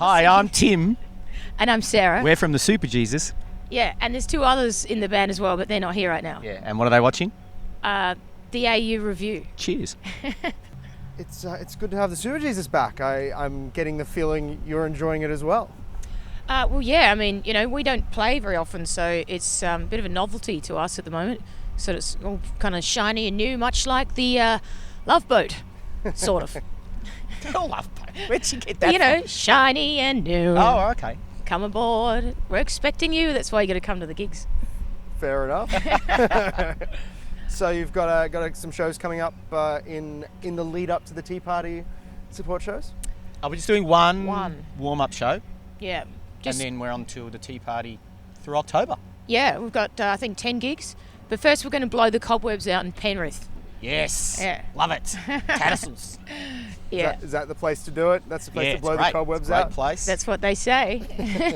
Hi, I'm Tim. And I'm Sarah. We're from the Superjesus. Yeah, and there's two others in the band as well, but they're not here right now. Yeah, and what are they watching? The AU Review. Cheers. It's good to have the Superjesus back. I'm getting the feeling you're enjoying it as well. Well, yeah, I mean, we don't play very often, so it's a bit of a novelty to us at the moment. So it's all kind of shiny and new, much like the Love Boat, sort of. Love Boat. Where'd you get that from? Shiny and new. Oh, okay. Come aboard. We're expecting you. That's why you got to come to the gigs. Fair enough. So you've got some shows coming up in the lead up to the Tea Party support shows? Are we just doing one warm-up show? Yeah. And then we're on to the Tea Party through October? Yeah, we've got, I think, 10 gigs. But first we're going to blow the cobwebs out in Penrith. Yes. Yeah. Love it. Tattersalls. Yeah. Is that the place to do it? That's the place to blow great. the cobwebs it's a great out? place. That's what they say.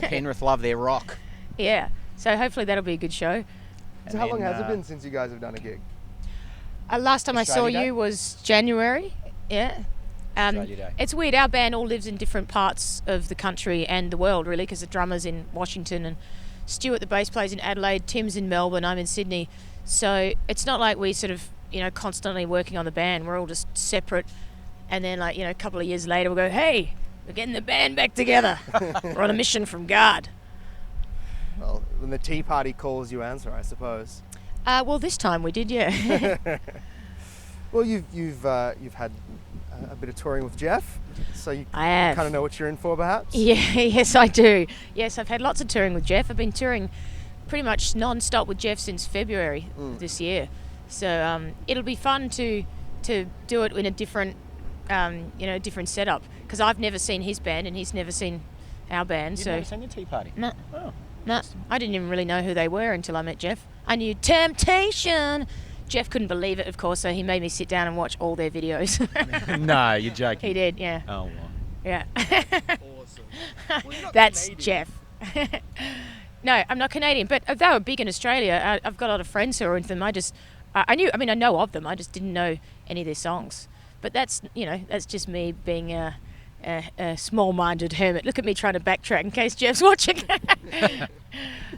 Penrith love their rock. Yeah. So hopefully that'll be a good show. So how long has it been since you guys have done a gig? Last time Australia I saw Day? you was January. Yeah. Australia Day. It's weird. Our band all lives in different parts of the country and the world, really, because the drummer's in Washington and Stuart, the bass player's in Adelaide, Tim's in Melbourne, I'm in Sydney. So it's not like we sort of, constantly working on the band. We're all just separate. And then, a couple of years later, we'll go, hey, we're getting the band back together. We're on a mission from God. Well, when the Tea Party calls, you answer, I suppose. Well, this time we did, yeah. Well, you've had a bit of touring with Jeff, so you I have. kind of know what you're in for, perhaps? Yeah, yes, I do. Yes, I've had lots of touring with Jeff. I've been touring pretty much non-stop with Jeff since February this year. So it'll be fun to do it in a different, different setup, because I've never seen his band and he's never seen our band. You've so never seen the Tea Party? No. Oh. No, I didn't even really know who they were until I met Jeff. I knew Temptation. Jeff couldn't believe it, of course, so he made me sit down and watch all their videos. No, you're joking. He did, yeah. Oh, well. Yeah. Awesome. Well, you're not That's Canadian. Jeff. No, I'm not Canadian, but they were big in Australia. I've got a lot of friends who are into them. I know of them. I just didn't know any of their songs. But that's just me being a small-minded hermit. Look at me trying to backtrack in case Jeff's watching.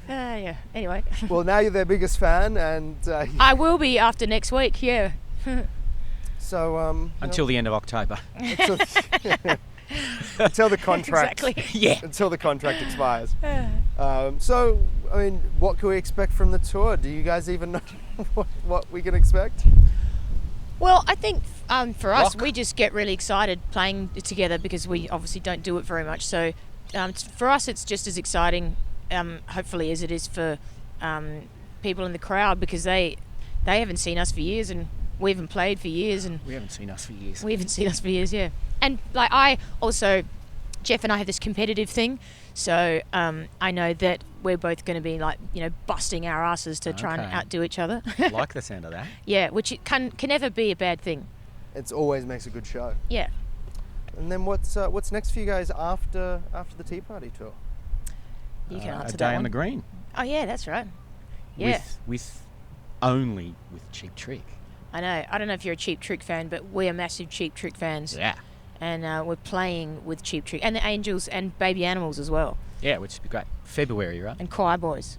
Yeah. Anyway. Well, now you're their biggest fan, and I will be after next week. Yeah. so Until the end of October. until the contract. Exactly. Yeah. Until the contract expires. So, I mean, what can we expect from the tour? Do you guys even know what we can expect? Well, I think for us, Rock. we just get really excited playing together because we obviously don't do it very much. So for us, it's just as exciting, hopefully, as it is for people in the crowd, because they haven't seen us for years and we haven't played for years. And We haven't seen us for years. yeah. And Jeff and I have this competitive thing. So I know that we're both going to be busting our asses to try and Okay. outdo each other. I like the sound of that. Yeah, which it can never be a bad thing. It always makes a good show. Yeah. And then what's next for you guys after the Tea Party tour? You can A answer day that on one. the green. Oh yeah, that's right. Yeah, With Cheap Trick. I know. I don't know if you're a Cheap Trick fan, but we're massive Cheap Trick fans. Yeah. And we're playing with Cheap Trick and the Angels and Baby Animals as well, Yeah, which would be great. February, right? and Choir Boys.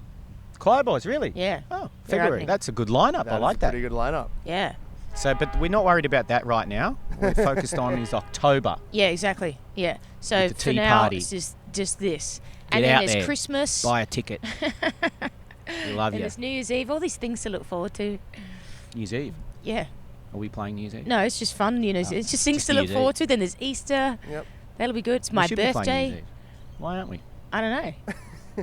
Choir Boys, really? Yeah. Oh, They're February. opening. That's a good lineup. I like That's a that. pretty good lineup. Yeah. So, but we're not worried about that right now. We're focused on is October. Yeah, exactly. Yeah. So With the for tea now, party. it's just this. Get And then out there's there. Christmas. Buy a ticket. We love And you. there's New Year's Eve. All these things to look forward to. New Year's Eve. Yeah. Are we playing New Year's Eve? No, it's just fun. It's just things just to New look Year's forward Eve. to. Then there's Easter. Yep. That'll be good. It's We my should be playing New birthday. Year's Eve. Why aren't we? I don't know.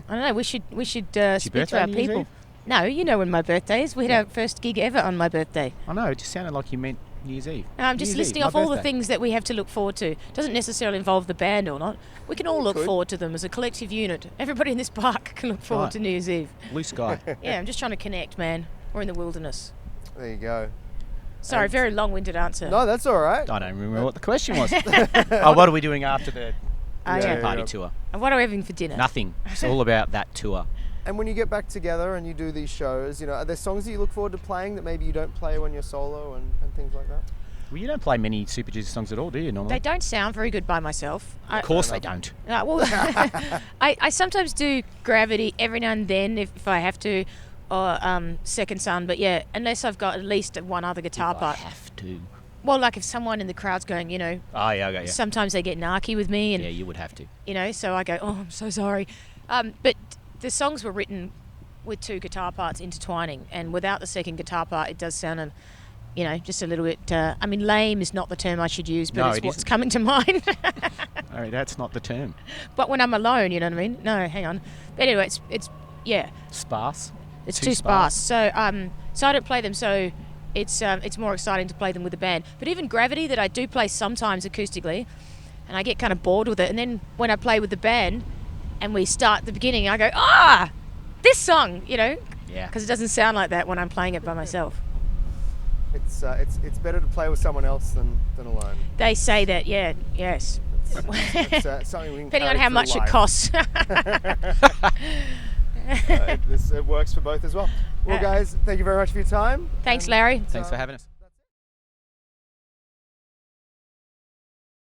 I don't know. We should speak birthday to our New Year's people. Eve? No, you know when my birthday is. We had our first gig ever on my birthday. I know, it just sounded like you meant New Year's Eve. I'm just New Year's listing Eve, off my all the birthday. things that we have to look forward to. Doesn't necessarily involve the band or not. We can all look could. forward to them as a collective unit. Everybody in this park can look forward Right. to New Year's Eve. Blue sky. Yeah, I'm just trying to connect, man. We're in the wilderness. There you go. Sorry, And- very long-winded answer. No, that's all right. I don't remember what the question was. Oh, what are we doing after the Oh, Tea yeah. Party tour? And what are we having for dinner? Nothing. It's all about that tour. And when you get back together and you do these shows, are there songs that you look forward to playing that maybe you don't play when you're solo and things like that? Well, you don't play many Superjesus songs at all, do you, normally? They don't sound very good by myself. Of course they don't. Well, I sometimes do Gravity every now and then if I have to, or Second Son. But yeah, unless I've got at least one other guitar part. I have to. Well, like if someone in the crowd's going, you know. Oh, yeah, I got you. Sometimes they get narky with me, and Yeah, you would have to. you know, so I go, oh, I'm so sorry. But the songs were written with 2 guitar parts intertwining, and without the second guitar part, it does sound, you know, just a little bit. I mean, lame is not the term I should use, but No, it's it what's isn't. coming to mind. Oh, that's not the term. But when I'm alone, you know what I mean? No, hang on. But anyway, it's yeah, Sparse. it's Too too sparse. So so I don't play them. So it's more exciting to play them with a band. But even Gravity, that I do play sometimes acoustically, and I get kind of bored with it. And then when I play with the band, and we start at the beginning, I go, this song, you know, Yeah. because it doesn't sound like that when I'm playing it by myself. It's better to play with someone else than alone. They say that, yeah, yes. It's something we can Depending on carry how through much it life. costs. It works for both as well. Well, guys, thank you very much for your time. Thanks, Larry. Thanks for having us.